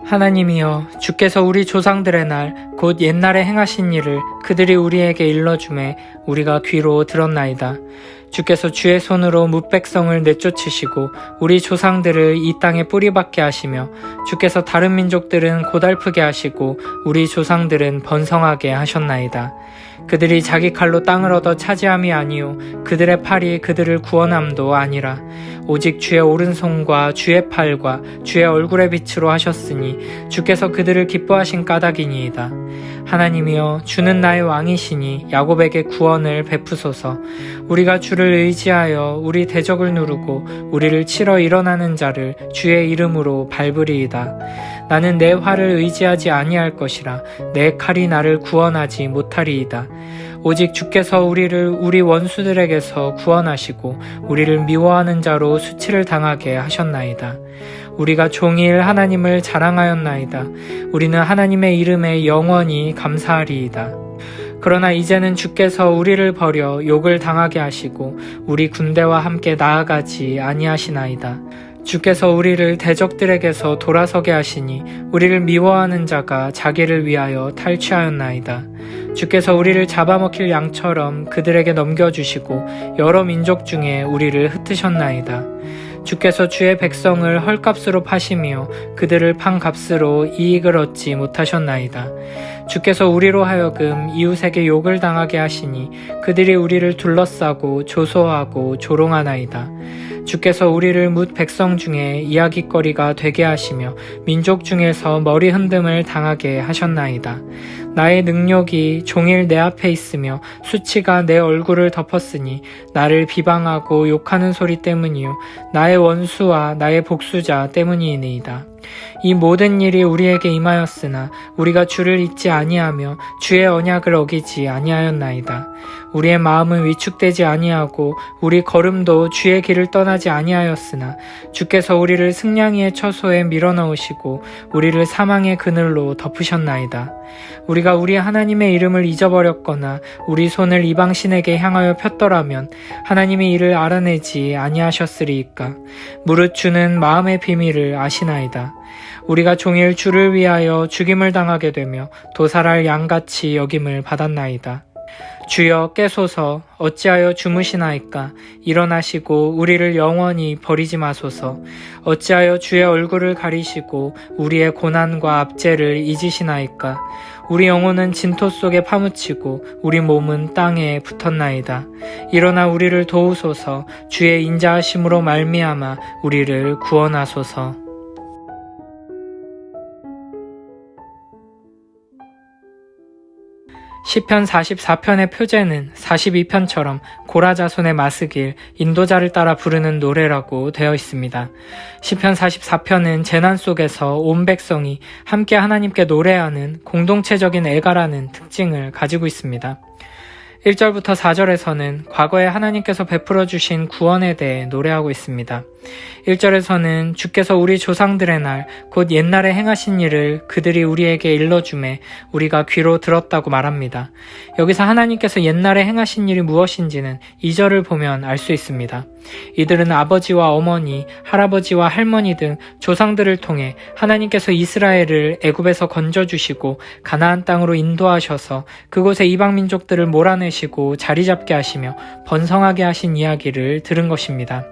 하나님이여, 주께서 우리 조상들의 날 곧 옛날에 행하신 일을 그들이 우리에게 일러주매 우리가 귀로 들었나이다. 주께서 주의 손으로 뭇백성을 내쫓으시고 우리 조상들을 이 땅에 뿌리박게 하시며 주께서 다른 민족들은 고달프게 하시고 우리 조상들은 번성하게 하셨나이다. 그들이 자기 칼로 땅을 얻어 차지함이 아니요 그들의 팔이 그들을 구원함도 아니라 오직 주의 오른손과 주의 팔과 주의 얼굴의 빛으로 하셨으니 주께서 그들을 기뻐하신 까닭이니이다. 하나님이여, 주는 나의 왕이시니 야곱에게 구원을 베푸소서. 우리가 주를 의지하여 우리 대적을 누르고 우리를 치러 일어나는 자를 주의 이름으로 밟으리이다. 나는 내 활을 의지하지 아니할 것이라 내 칼이 나를 구원하지 못하리이다. 오직 주께서 우리를 우리 원수들에게서 구원하시고 우리를 미워하는 자로 수치를 당하게 하셨나이다. 우리가 종일 하나님을 자랑하였나이다. 우리는 하나님의 이름에 영원히 감사하리이다. 그러나 이제는 주께서 우리를 버려 욕을 당하게 하시고 우리 군대와 함께 나아가지 아니하시나이다. 주께서 우리를 대적들에게서 돌아서게 하시니 우리를 미워하는 자가 자기를 위하여 탈취하였나이다. 주께서 우리를 잡아먹힐 양처럼 그들에게 넘겨주시고 여러 민족 중에 우리를 흩으셨나이다. 주께서 주의 백성을 헐값으로 파시며 그들을 판 값으로 이익을 얻지 못하셨나이다. 주께서 우리로 하여금 이웃에게 욕을 당하게 하시니 그들이 우리를 둘러싸고 조소하고 조롱하나이다. 주께서 우리를 뭇 백성 중에 이야깃거리가 되게 하시며 민족 중에서 머리 흔듦을 당하게 하셨나이다. 나의 능력이 종일 내 앞에 있으며 수치가 내 얼굴을 덮었으니 나를 비방하고 욕하는 소리 때문이요 나의 원수와 나의 복수자 때문이니이다. 이 모든 일이 우리에게 임하였으나 우리가 주를 잊지 아니하며 주의 언약을 어기지 아니하였나이다. 우리의 마음은 위축되지 아니하고 우리 걸음도 주의 길을 떠나지 아니하였으나 주께서 우리를 승냥이의 처소에 밀어넣으시고 우리를 사망의 그늘로 덮으셨나이다. 우리가 우리 하나님의 이름을 잊어버렸거나 우리 손을 이방신에게 향하여 폈더라면 하나님이 이를 알아내지 아니하셨으리이까. 무릇 주는 마음의 비밀을 아시나이다. 우리가 종일 주를 위하여 죽임을 당하게 되며 도살할 양같이 여김을 받았나이다. 주여 깨소서. 어찌하여 주무시나이까. 일어나시고 우리를 영원히 버리지 마소서. 어찌하여 주의 얼굴을 가리시고 우리의 고난과 압제를 잊으시나이까. 우리 영혼은 진토 속에 파묻히고 우리 몸은 땅에 붙었나이다. 일어나 우리를 도우소서. 주의 인자하심으로 말미암아 우리를 구원하소서. 시편 44편의 표제는 42편처럼 고라자손의 마스길, 인도자를 따라 부르는 노래라고 되어 있습니다. 시편 44편은 재난 속에서 온 백성이 함께 하나님께 노래하는 공동체적인 애가라는 특징을 가지고 있습니다. 1절부터 4절에서는 과거에 하나님께서 베풀어 주신 구원에 대해 노래하고 있습니다. 1절에서는 주께서 우리 조상들의 날 곧 옛날에 행하신 일을 그들이 우리에게 일러주매 우리가 귀로 들었다고 말합니다. 여기서 하나님께서 옛날에 행하신 일이 무엇인지는 2절을 보면 알 수 있습니다. 이들은 아버지와 어머니, 할아버지와 할머니 등 조상들을 통해 하나님께서 이스라엘을 애굽에서 건져주시고 가나안 땅으로 인도하셔서 그곳의 이방 민족들을 몰아내시고 자리잡게 하시며 번성하게 하신 이야기를 들은 것입니다.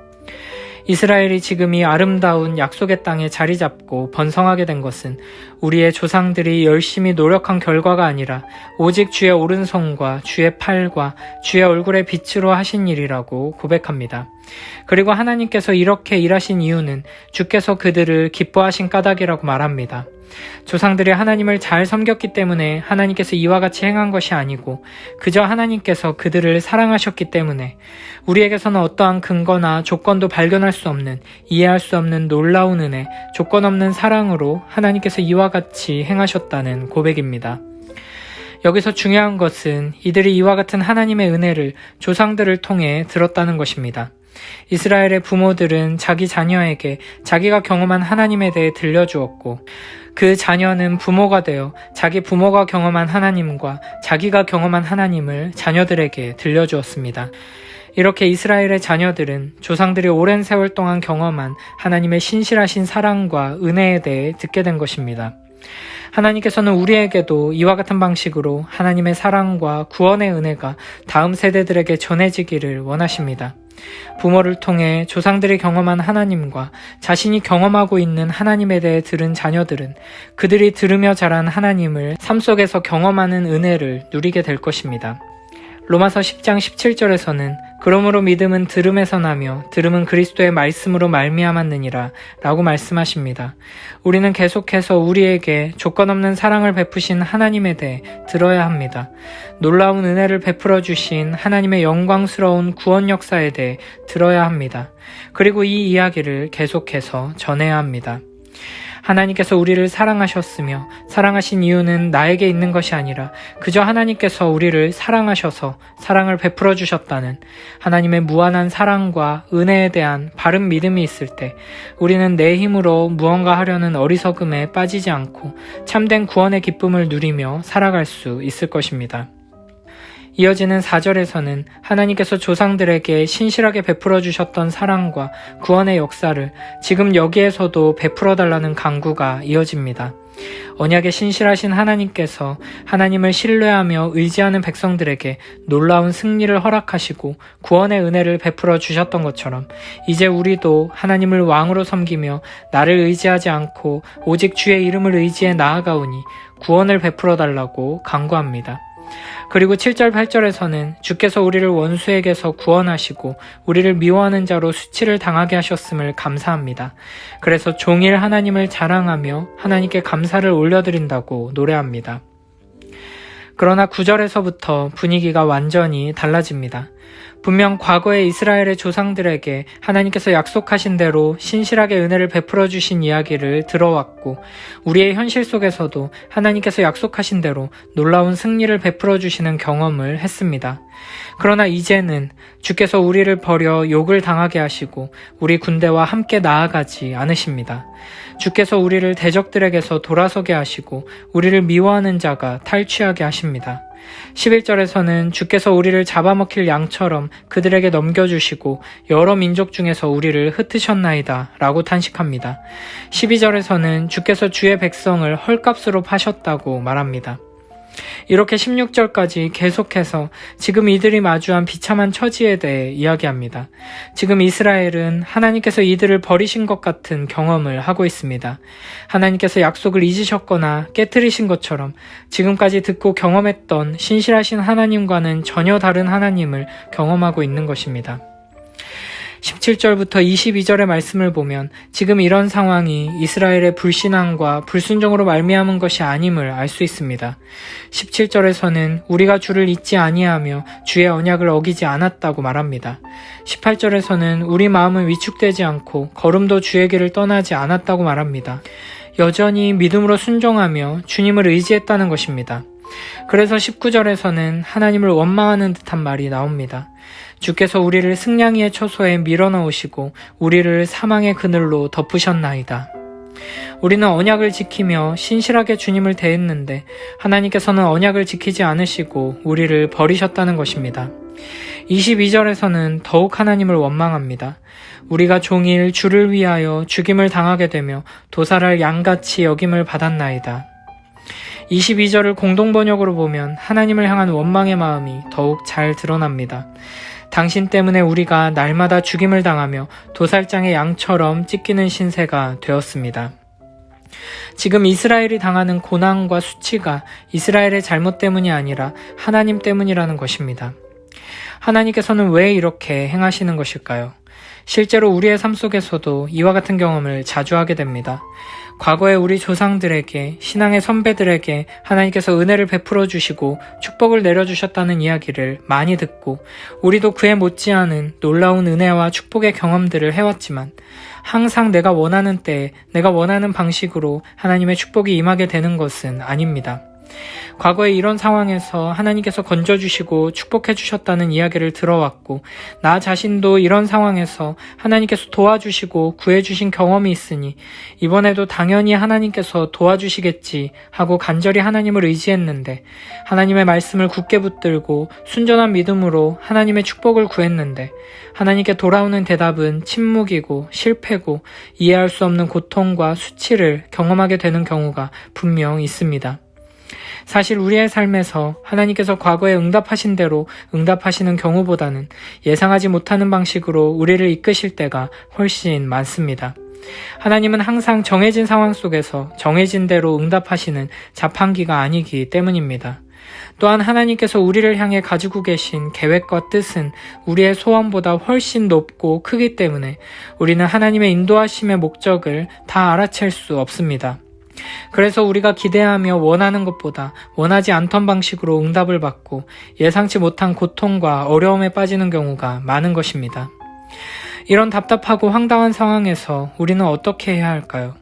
이스라엘이 지금 이 아름다운 약속의 땅에 자리 잡고 번성하게 된 것은 우리의 조상들이 열심히 노력한 결과가 아니라 오직 주의 오른손과 주의 팔과 주의 얼굴의 빛으로 하신 일이라고 고백합니다. 그리고 하나님께서 이렇게 일하신 이유는 주께서 그들을 기뻐하신 까닭이라고 말합니다. 조상들이 하나님을 잘 섬겼기 때문에 하나님께서 이와 같이 행한 것이 아니고 그저 하나님께서 그들을 사랑하셨기 때문에 우리에게서는 어떠한 근거나 조건도 발견할 수 없는, 이해할 수 없는 놀라운 은혜, 조건 없는 사랑으로 하나님께서 이와 같이 행하셨다는 고백입니다. 여기서 중요한 것은 이들이 이와 같은 하나님의 은혜를 조상들을 통해 들었다는 것입니다. 이스라엘의 부모들은 자기 자녀에게 자기가 경험한 하나님에 대해 들려주었고 그 자녀는 부모가 되어 자기 부모가 경험한 하나님과 자기가 경험한 하나님을 자녀들에게 들려주었습니다. 이렇게 이스라엘의 자녀들은 조상들이 오랜 세월 동안 경험한 하나님의 신실하신 사랑과 은혜에 대해 듣게 된 것입니다. 하나님께서는 우리에게도 이와 같은 방식으로 하나님의 사랑과 구원의 은혜가 다음 세대들에게 전해지기를 원하십니다. 부모를 통해 조상들이 경험한 하나님과 자신이 경험하고 있는 하나님에 대해 들은 자녀들은 그들이 들으며 자란 하나님을 삶 속에서 경험하는 은혜를 누리게 될 것입니다. 로마서 10장 17절에서는 그러므로 믿음은 들음에서 나며 들음은 그리스도의 말씀으로 말미암았느니라 라고 말씀하십니다. 우리는 계속해서 우리에게 조건 없는 사랑을 베푸신 하나님에 대해 들어야 합니다. 놀라운 은혜를 베풀어 주신 하나님의 영광스러운 구원 역사에 대해 들어야 합니다. 그리고 이 이야기를 계속해서 전해야 합니다. 하나님께서 우리를 사랑하셨으며 사랑하신 이유는 나에게 있는 것이 아니라 그저 하나님께서 우리를 사랑하셔서 사랑을 베풀어 주셨다는 하나님의 무한한 사랑과 은혜에 대한 바른 믿음이 있을 때 우리는 내 힘으로 무언가 하려는 어리석음에 빠지지 않고 참된 구원의 기쁨을 누리며 살아갈 수 있을 것입니다. 이어지는 4절에서는 하나님께서 조상들에게 신실하게 베풀어 주셨던 사랑과 구원의 역사를 지금 여기에서도 베풀어 달라는 간구가 이어집니다. 언약에 신실하신 하나님께서 하나님을 신뢰하며 의지하는 백성들에게 놀라운 승리를 허락하시고 구원의 은혜를 베풀어 주셨던 것처럼 이제 우리도 하나님을 왕으로 섬기며 나를 의지하지 않고 오직 주의 이름을 의지해 나아가오니 구원을 베풀어 달라고 간구합니다. 그리고 7절 8절에서는 주께서 우리를 원수에게서 구원하시고 우리를 미워하는 자로 수치를 당하게 하셨음을 감사합니다. 그래서 종일 하나님을 자랑하며 하나님께 감사를 올려드린다고 노래합니다. 그러나 9절에서부터 분위기가 완전히 달라집니다. 분명 과거의 이스라엘의 조상들에게 하나님께서 약속하신 대로 신실하게 은혜를 베풀어 주신 이야기를 들어왔고 우리의 현실 속에서도 하나님께서 약속하신 대로 놀라운 승리를 베풀어 주시는 경험을 했습니다. 그러나 이제는 주께서 우리를 버려 욕을 당하게 하시고 우리 군대와 함께 나아가지 않으십니다. 주께서 우리를 대적들에게서 돌아서게 하시고 우리를 미워하는 자가 탈취하게 하십니다. 11절에서는 주께서 우리를 잡아먹힐 양처럼 그들에게 넘겨주시고 여러 민족 중에서 우리를 흩으셨나이다 라고 탄식합니다. 12절에서는 주께서 주의 백성을 헐값으로 파셨다고 말합니다. 이렇게 16절까지 계속해서 지금 이들이 마주한 비참한 처지에 대해 이야기합니다. 지금 이스라엘은 하나님께서 이들을 버리신 것 같은 경험을 하고 있습니다. 하나님께서 약속을 잊으셨거나 깨트리신 것처럼 지금까지 듣고 경험했던 신실하신 하나님과는 전혀 다른 하나님을 경험하고 있는 것입니다. 17절부터 22절의 말씀을 보면 지금 이런 상황이 이스라엘의 불신앙과 불순종으로 말미암은 것이 아님을 알 수 있습니다. 17절에서는 우리가 주를 잊지 아니하며 주의 언약을 어기지 않았다고 말합니다. 18절에서는 우리 마음은 위축되지 않고 걸음도 주의 길을 떠나지 않았다고 말합니다. 여전히 믿음으로 순종하며 주님을 의지했다는 것입니다. 그래서 19절에서는 하나님을 원망하는 듯한 말이 나옵니다. 주께서 우리를 승냥이의 처소에 밀어넣으시고 우리를 사망의 그늘로 덮으셨나이다. 우리는 언약을 지키며 신실하게 주님을 대했는데 하나님께서는 언약을 지키지 않으시고 우리를 버리셨다는 것입니다. 22절에서는 더욱 하나님을 원망합니다. 우리가 종일 주를 위하여 죽임을 당하게 되며 도살할 양같이 여김을 받았나이다. 22절을 공동번역으로 보면 하나님을 향한 원망의 마음이 더욱 잘 드러납니다. 당신 때문에 우리가 날마다 죽임을 당하며 도살장의 양처럼 찢기는 신세가 되었습니다. 지금 이스라엘이 당하는 고난과 수치가 이스라엘의 잘못 때문이 아니라 하나님 때문이라는 것입니다. 하나님께서는 왜 이렇게 행하시는 것일까요? 실제로 우리의 삶 속에서도 이와 같은 경험을 자주 하게 됩니다. 과거에 우리 조상들에게, 신앙의 선배들에게 하나님께서 은혜를 베풀어 주시고 축복을 내려주셨다는 이야기를 많이 듣고 우리도 그에 못지않은 놀라운 은혜와 축복의 경험들을 해왔지만 항상 내가 원하는 때에 내가 원하는 방식으로 하나님의 축복이 임하게 되는 것은 아닙니다. 과거에 이런 상황에서 하나님께서 건져주시고 축복해주셨다는 이야기를 들어왔고, 나 자신도 이런 상황에서 하나님께서 도와주시고 구해주신 경험이 있으니 이번에도 당연히 하나님께서 도와주시겠지 하고 간절히 하나님을 의지했는데, 하나님의 말씀을 굳게 붙들고 순전한 믿음으로 하나님의 축복을 구했는데, 하나님께 돌아오는 대답은 침묵이고 실패고 이해할 수 없는 고통과 수치를 경험하게 되는 경우가 분명 있습니다. 사실 우리의 삶에서 하나님께서 과거에 응답하신 대로 응답하시는 경우보다는 예상하지 못하는 방식으로 우리를 이끄실 때가 훨씬 많습니다. 하나님은 항상 정해진 상황 속에서 정해진 대로 응답하시는 자판기가 아니기 때문입니다. 또한 하나님께서 우리를 향해 가지고 계신 계획과 뜻은 우리의 소원보다 훨씬 높고 크기 때문에 우리는 하나님의 인도하심의 목적을 다 알아챌 수 없습니다. 그래서 우리가 기대하며 원하는 것보다 원하지 않던 방식으로 응답을 받고 예상치 못한 고통과 어려움에 빠지는 경우가 많은 것입니다. 이런 답답하고 황당한 상황에서 우리는 어떻게 해야 할까요?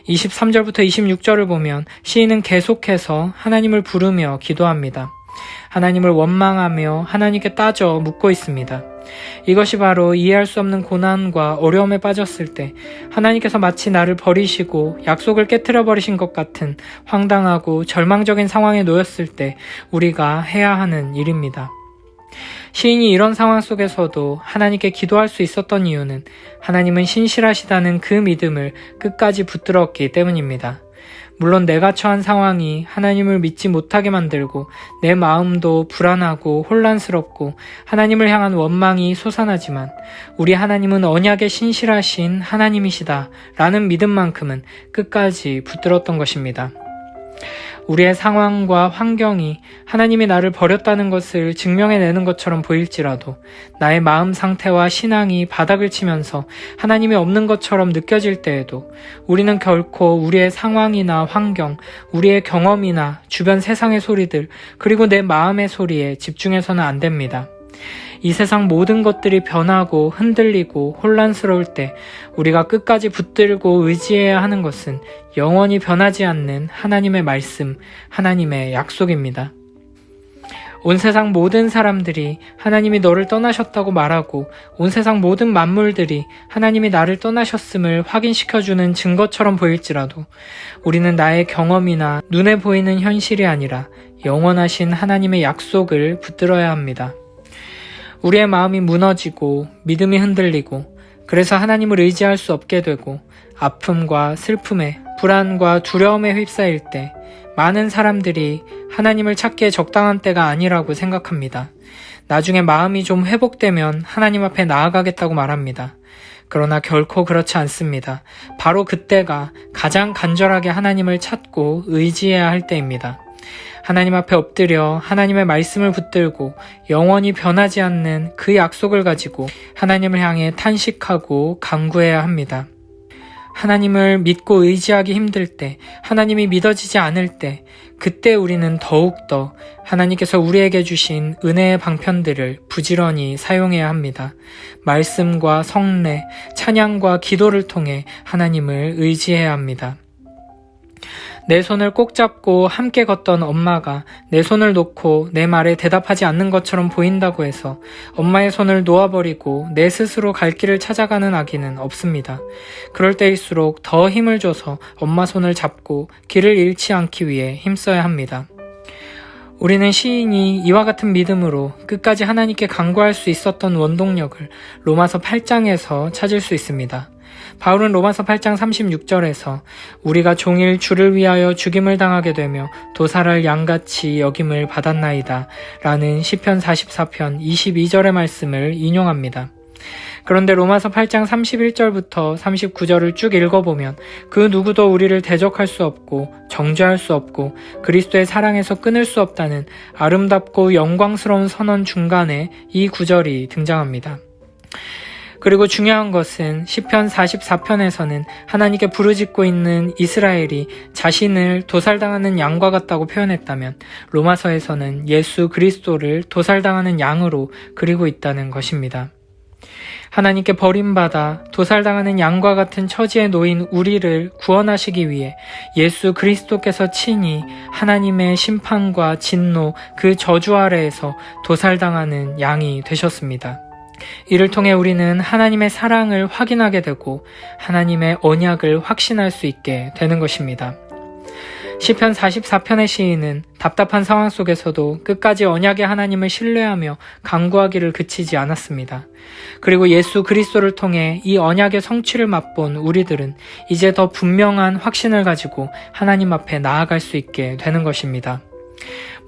23절부터 26절을 보면 시인은 계속해서 하나님을 부르며 기도합니다. 하나님을 원망하며 하나님께 따져 묻고 있습니다. 이것이 바로 이해할 수 없는 고난과 어려움에 빠졌을 때 하나님께서 마치 나를 버리시고 약속을 깨트려 버리신 것 같은 황당하고 절망적인 상황에 놓였을 때 우리가 해야 하는 일입니다. 시인이 이런 상황 속에서도 하나님께 기도할 수 있었던 이유는 하나님은 신실하시다는 그 믿음을 끝까지 붙들었기 때문입니다. 물론 내가 처한 상황이 하나님을 믿지 못하게 만들고 내 마음도 불안하고 혼란스럽고 하나님을 향한 원망이 솟아나지만 우리 하나님은 언약에 신실하신 하나님이시다 라는 믿음만큼은 끝까지 붙들었던 것입니다. 우리의 상황과 환경이 하나님이 나를 버렸다는 것을 증명해내는 것처럼 보일지라도 나의 마음 상태와 신앙이 바닥을 치면서 하나님이 없는 것처럼 느껴질 때에도 우리는 결코 우리의 상황이나 환경, 우리의 경험이나 주변 세상의 소리들, 그리고 내 마음의 소리에 집중해서는 안 됩니다. 이 세상 모든 것들이 변하고 흔들리고 혼란스러울 때 우리가 끝까지 붙들고 의지해야 하는 것은 영원히 변하지 않는 하나님의 말씀, 하나님의 약속입니다. 온 세상 모든 사람들이 하나님이 너를 떠나셨다고 말하고 온 세상 모든 만물들이 하나님이 나를 떠나셨음을 확인시켜주는 증거처럼 보일지라도 우리는 나의 경험이나 눈에 보이는 현실이 아니라 영원하신 하나님의 약속을 붙들어야 합니다. 우리의 마음이 무너지고 믿음이 흔들리고 그래서 하나님을 의지할 수 없게 되고 아픔과 슬픔에 불안과 두려움에 휩싸일 때 많은 사람들이 하나님을 찾기에 적당한 때가 아니라고 생각합니다. 나중에 마음이 좀 회복되면 하나님 앞에 나아가겠다고 말합니다. 그러나 결코 그렇지 않습니다. 바로 그때가 가장 간절하게 하나님을 찾고 의지해야 할 때입니다. 하나님 앞에 엎드려 하나님의 말씀을 붙들고 영원히 변하지 않는 그 약속을 가지고 하나님을 향해 탄식하고 간구해야 합니다. 하나님을 믿고 의지하기 힘들 때, 하나님이 믿어지지 않을 때, 그때 우리는 더욱더 하나님께서 우리에게 주신 은혜의 방편들을 부지런히 사용해야 합니다. 말씀과 성례, 찬양과 기도를 통해 하나님을 의지해야 합니다. 내 손을 꼭 잡고 함께 걷던 엄마가 내 손을 놓고 내 말에 대답하지 않는 것처럼 보인다고 해서 엄마의 손을 놓아버리고 내 스스로 갈 길을 찾아가는 아기는 없습니다. 그럴 때일수록 더 힘을 줘서 엄마 손을 잡고 길을 잃지 않기 위해 힘써야 합니다. 우리는 시인이 이와 같은 믿음으로 끝까지 하나님께 간구할 수 있었던 원동력을 로마서 8장에서 찾을 수 있습니다. 바울은 로마서 8장 36절에서 우리가 종일 주를 위하여 죽임을 당하게 되며 도살할 양같이 여김을 받았나이다 라는 시편 44편 22절의 말씀을 인용합니다. 그런데 로마서 8장 31절부터 39절을 쭉 읽어보면 그 누구도 우리를 대적할 수 없고 정죄할 수 없고 그리스도의 사랑에서 끊을 수 없다는 아름답고 영광스러운 선언 중간에 이 구절이 등장합니다. 그리고 중요한 것은 시편 44편에서는 하나님께 부르짖고 있는 이스라엘이 자신을 도살당하는 양과 같다고 표현했다면 로마서에서는 예수 그리스도를 도살당하는 양으로 그리고 있다는 것입니다. 하나님께 버림받아 도살당하는 양과 같은 처지에 놓인 우리를 구원하시기 위해 예수 그리스도께서 친히 하나님의 심판과 진노, 그 저주 아래에서 도살당하는 양이 되셨습니다. 이를 통해 우리는 하나님의 사랑을 확인하게 되고 하나님의 언약을 확신할 수 있게 되는 것입니다. 시편 44편의 시인은 답답한 상황 속에서도 끝까지 언약의 하나님을 신뢰하며 간구하기를 그치지 않았습니다. 그리고 예수 그리스도를 통해 이 언약의 성취를 맛본 우리들은 이제 더 분명한 확신을 가지고 하나님 앞에 나아갈 수 있게 되는 것입니다.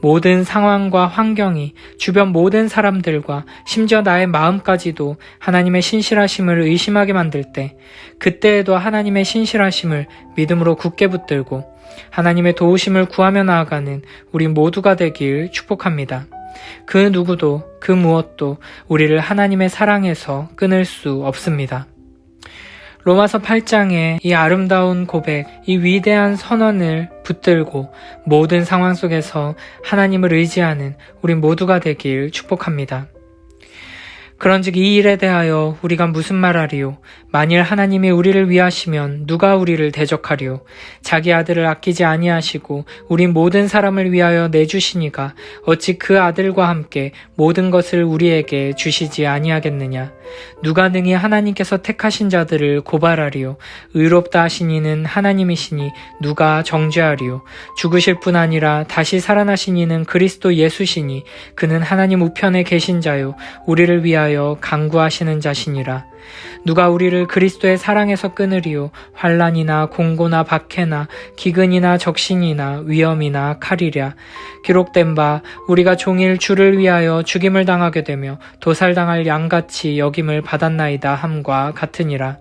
모든 상황과 환경이 주변 모든 사람들과 심지어 나의 마음까지도 하나님의 신실하심을 의심하게 만들 때, 그때에도 하나님의 신실하심을 믿음으로 굳게 붙들고 하나님의 도우심을 구하며 나아가는 우리 모두가 되길 축복합니다. 그 누구도 그 무엇도 우리를 하나님의 사랑에서 끊을 수 없습니다. 로마서 8장의 이 아름다운 고백, 이 위대한 선언을 붙들고 모든 상황 속에서 하나님을 의지하는 우리 모두가 되길 축복합니다. 그런즉 이 일에 대하여 우리가 무슨 말하리요? 만일 하나님이 우리를 위하시면 누가 우리를 대적하리요? 자기 아들을 아끼지 아니하시고 우리 모든 사람을 위하여 내주시니가 어찌 그 아들과 함께 모든 것을 우리에게 주시지 아니하겠느냐? 누가 능히 하나님께서 택하신 자들을 고발하리요? 의롭다 하신 이는 하나님이시니 누가 정죄하리요? 죽으실 뿐 아니라 다시 살아나신 이는 그리스도 예수시니 그는 하나님 우편에 계신 자요 우리를 위하여 간구하시는 자시니라. 누가 우리를 그리스도의 사랑에서 끊으리요? 환난이나 공고나 박해나 기근이나 적신이나 위험이나 칼이랴. 기록된 바 우리가 종일 주를 위하여 죽임을 당하게 되며 도살당할 양같이 여김을 받았나이다 함과 같으니라.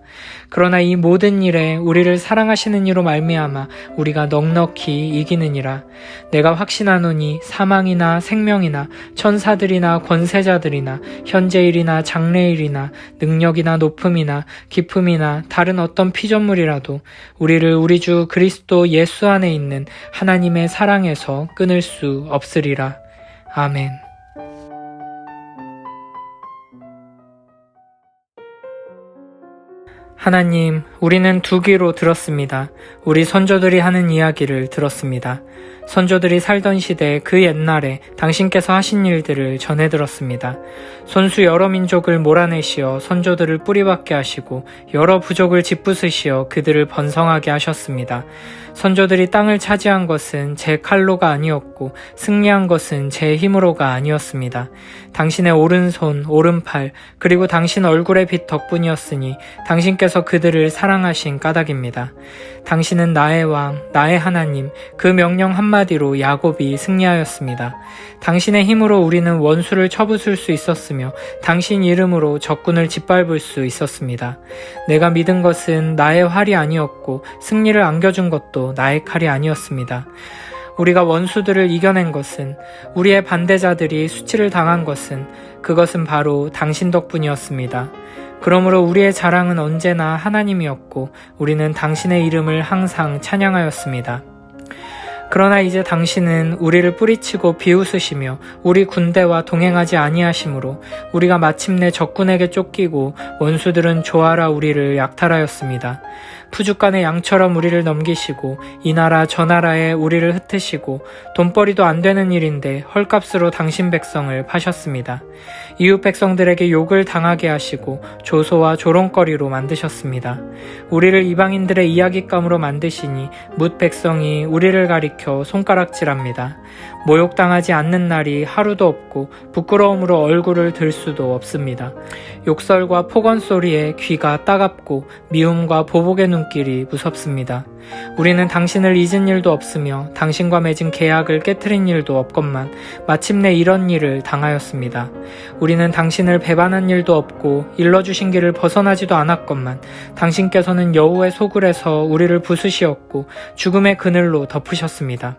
그러나 이 모든 일에 우리를 사랑하시는 이로 말미암아 우리가 넉넉히 이기느니라. 내가 확신하노니 사망이나 생명이나 천사들이나 권세자들이나 현재일이나 장래일이나 능력이나 높음이나 깊음이나 다른 어떤 피조물이라도 우리를 우리 주 그리스도 예수 안에 있는 하나님의 사랑에서 끊을 수 없으리라. 아멘. 하나님, 우리는 두 귀로 들었습니다. 우리 선조들이 하는 이야기를 들었습니다. 선조들이 살던 시대 그 옛날에 당신께서 하신 일들을 전해 들었습니다. 손수 여러 민족을 몰아내시어 선조들을 뿌리박게 하시고 여러 부족을 짓부수시어 그들을 번성하게 하셨습니다. 선조들이 땅을 차지한 것은 제 칼로가 아니었고 승리한 것은 제 힘으로가 아니었습니다. 당신의 오른손, 오른팔, 그리고 당신 얼굴의 빛 덕분이었으니 당신께서 그들을 사랑하신 까닭입니다. 당신은 나의 왕, 나의 하나님, 그 명령 한마디로 야곱이 승리하였습니다. 당신의 힘으로 우리는 원수를 쳐부술 수 있었으며 당신 이름으로 적군을 짓밟을 수 있었습니다. 내가 믿은 것은 나의 활이 아니었고 승리를 안겨준 것도 나의 칼이 아니었습니다. 우리가 원수들을 이겨낸 것은, 우리의 반대자들이 수치를 당한 것은, 그것은 바로 당신 덕분이었습니다. 그러므로 우리의 자랑은 언제나 하나님이었고 우리는 당신의 이름을 항상 찬양하였습니다. 그러나 이제 당신은 우리를 뿌리치고 비웃으시며 우리 군대와 동행하지 아니하심으로 우리가 마침내 적군에게 쫓기고 원수들은 조아라 우리를 약탈하였습니다. 푸죽간의 양처럼 우리를 넘기시고 이 나라 저 나라에 우리를 흩으시고 돈벌이도 안 되는 일인데 헐값으로 당신 백성을 파셨습니다. 이웃 백성들에게 욕을 당하게 하시고 조소와 조롱거리로 만드셨습니다. 우리를 이방인들의 이야깃감으로 만드시니 뭇 백성이 우리를 가리켜 손가락질합니다. 모욕당하지 않는 날이 하루도 없고 부끄러움으로 얼굴을 들 수도 없습니다. 욕설과 폭언 소리에 귀가 따갑고 미움과 보복의 눈길이 무섭습니다. 우리는 당신을 잊은 일도 없으며 당신과 맺은 계약을 깨트린 일도 없건만 마침내 이런 일을 당하였습니다. 우리는 당신을 배반한 일도 없고 일러주신 길을 벗어나지도 않았건만 당신께서는 여호의 소굴에서 우리를 부수시었고 죽음의 그늘로 덮으셨습니다.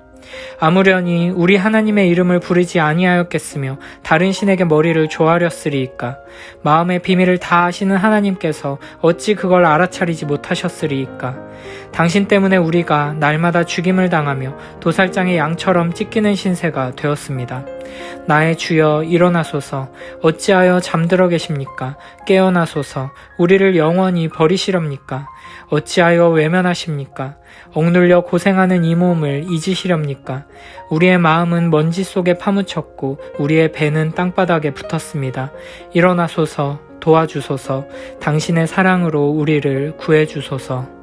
아무려니 우리 하나님의 이름을 부르지 아니하였겠으며 다른 신에게 머리를 조아렸으리이까. 마음의 비밀을 다 아시는 하나님께서 어찌 그걸 알아차리지 못하셨으리이까. 당신 때문에 우리가 날마다 죽임을 당하며 도살장의 양처럼 찢기는 신세가 되었습니다. 나의 주여 일어나소서. 어찌하여 잠들어 계십니까? 깨어나소서. 우리를 영원히 버리시렵니까? 어찌하여 외면하십니까? 억눌려 고생하는 이 몸을 잊으시렵니까? 우리의 마음은 먼지 속에 파묻혔고 우리의 배는 땅바닥에 붙었습니다. 일어나소서. 도와주소서. 당신의 사랑으로 우리를 구해주소서.